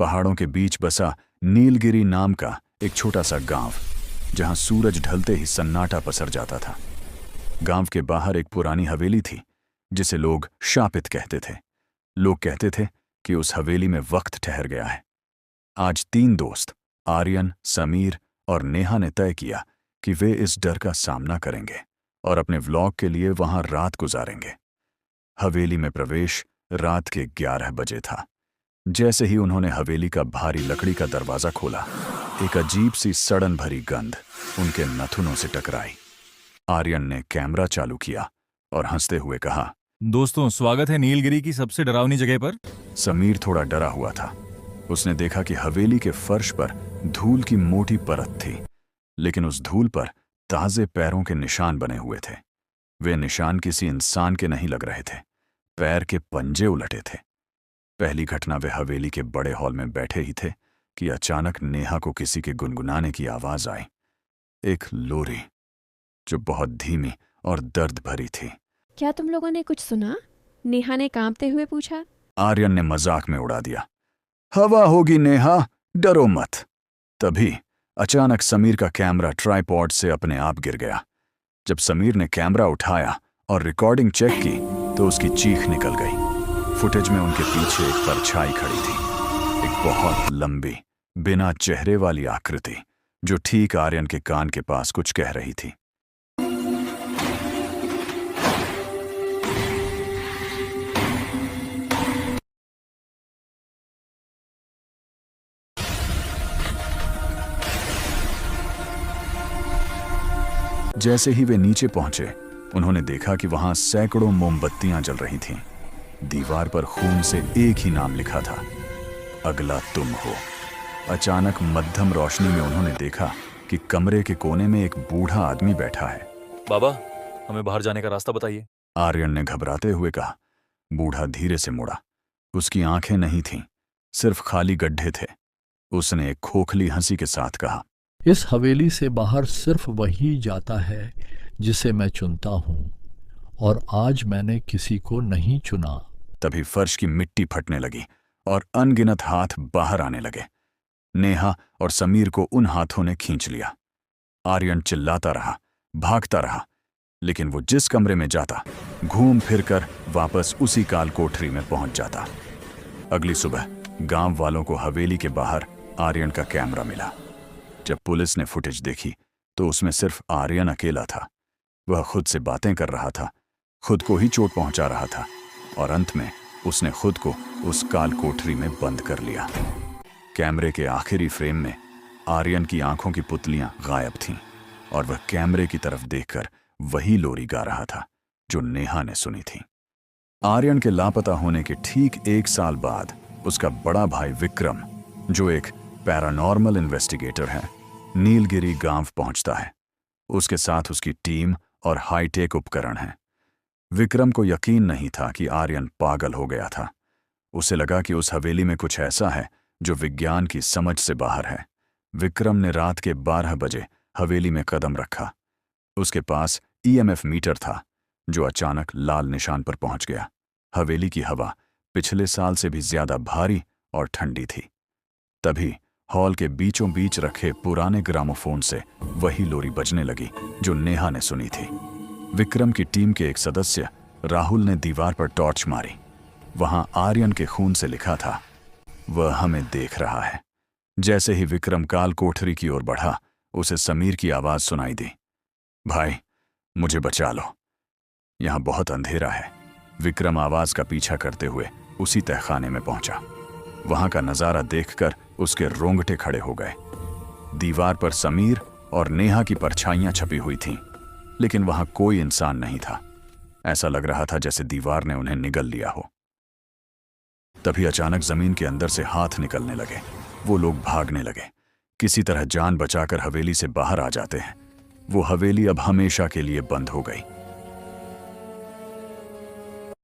पहाड़ों के बीच बसा नीलगिरी नाम का एक छोटा सा गांव, जहां सूरज ढलते ही सन्नाटा पसर जाता था। गांव के बाहर एक पुरानी हवेली थी जिसे लोग शापित कहते थे। लोग कहते थे कि उस हवेली में वक्त ठहर गया है। आज 3 दोस्त आर्यन, समीर और नेहा ने तय किया कि वे इस डर का सामना करेंगे और अपने व्लॉग के लिए वहां रात गुजारेंगे। हवेली में प्रवेश रात के 11 बजे था। जैसे ही उन्होंने हवेली का भारी लकड़ी का दरवाजा खोला, एक अजीब सी सड़न भरी गंध उनके नथुनों से टकराई। आर्यन ने कैमरा चालू किया और हंसते हुए कहा, दोस्तों, स्वागत है नीलगिरी की सबसे डरावनी जगह पर। समीर थोड़ा डरा हुआ था। उसने देखा कि हवेली के फर्श पर धूल की मोटी परत थी, लेकिन उस धूल पर ताजे पैरों के निशान बने हुए थे। वे निशान किसी इंसान के नहीं लग रहे थे, पैर के पंजे उलटे थे। पहली घटना वे हवेली के बड़े हॉल में बैठे ही थे कि अचानक नेहा को किसी के गुनगुनाने की आवाज आई। एक लोरी जो बहुत धीमी और दर्द भरी थी। क्या तुम लोगों ने कुछ सुना? नेहा ने कांपते हुए पूछा। आर्यन ने मजाक में उड़ा दिया, हवा होगी नेहा, डरो मत। तभी अचानक समीर का कैमरा ट्राइपॉड से अपने आप गिर गया। जब समीर ने कैमरा उठाया और रिकॉर्डिंग चेक की तो उसकी चीख निकल गई। फुटेज में उनके पीछे एक परछाई खड़ी थी, एक बहुत लंबी बिना चेहरे वाली आकृति जो ठीक आर्यन के कान के पास कुछ कह रही थी। जैसे ही वे नीचे पहुंचे, उन्होंने देखा कि वहां सैकड़ों मोमबत्तियां जल रही थीं। दीवार पर खून से एक ही नाम लिखा था, अगला तुम हो। अचानक मध्यम रोशनी में उन्होंने देखा कि कमरे के कोने में एक बूढ़ा आदमी बैठा है। बाबा, हमें बाहर जाने का रास्ता बताइए। आर्यन ने घबराते हुए कहा। बूढ़ा धीरे से मुड़ा। उसकी आंखें नहीं थीं, सिर्फ खाली गड्ढे थे। उसने एक खोखली हंसी के साथ कहा, इस हवेली से बाहर सिर्फ वही जाता है जिसे मैं चुनता हूं, और आज मैंने किसी को नहीं चुना। तभी फर्श की मिट्टी फटने लगी और अनगिनत हाथ बाहर आने लगे। नेहा और समीर को उन हाथों ने खींच लिया। आर्यन चिल्लाता रहा, भागता रहा, लेकिन वो जिस कमरे में जाता, घूम फिरकर वापस उसी काल कोठरी में पहुंच जाता। अगली सुबह गांव वालों को हवेली के बाहर आर्यन का कैमरा मिला। जब पुलिस ने फुटेज देखी तो उसमें सिर्फ आर्यन अकेला था। वह खुद से बातें कर रहा था, खुद को ही चोट पहुंचा रहा था, और अंत में उसने खुद को उस काल कोठरी में बंद कर लिया। कैमरे के आखिरी फ्रेम में आर्यन की आंखों की पुतलियां गायब थीं, और वह कैमरे की तरफ देखकर वही लोरी गा रहा था जो नेहा ने सुनी थी। आर्यन के लापता होने के ठीक 1 साल बाद उसका बड़ा भाई विक्रम, जो एक पैरानॉर्मल इन्वेस्टिगेटर है, नीलगिरी गांव पहुंचता है। उसके साथ उसकी टीम और हाईटेक उपकरण हैं। विक्रम को यकीन नहीं था कि आर्यन पागल हो गया था। उसे लगा कि उस हवेली में कुछ ऐसा है जो विज्ञान की समझ से बाहर है। विक्रम ने रात के 12 बजे हवेली में कदम रखा। उसके पास ईएमएफ मीटर था जो अचानक लाल निशान पर पहुंच गया। हवेली की हवा पिछले साल से भी ज्यादा भारी और ठंडी थी। तभी हॉल के बीचों बीच रखे पुराने ग्रामोफोन से वही लोरी बजने लगी जो नेहा ने सुनी थी। विक्रम की टीम के एक सदस्य राहुल ने दीवार पर टॉर्च मारी। वहां आर्यन के खून से लिखा था, वह हमें देख रहा है। जैसे ही विक्रम काल कोठरी की ओर बढ़ा, उसे समीर की आवाज सुनाई दी, भाई मुझे बचा लो, यहां बहुत अंधेरा है। विक्रम आवाज का पीछा करते हुए उसी तहखाने में पहुंचा। वहां का नजारा देखकर उसके रोंगटे खड़े हो गए। दीवार पर समीर और नेहा की परछाइयां छपी हुई थीं, लेकिन वहां कोई इंसान नहीं था। ऐसा लग रहा था जैसे दीवार ने उन्हें निगल लिया हो। तभी अचानक जमीन के अंदर से हाथ निकलने लगे। वो लोग भागने लगे। किसी तरह जान बचाकर हवेली से बाहर आ जाते हैं। वो हवेली अब हमेशा के लिए बंद हो गई।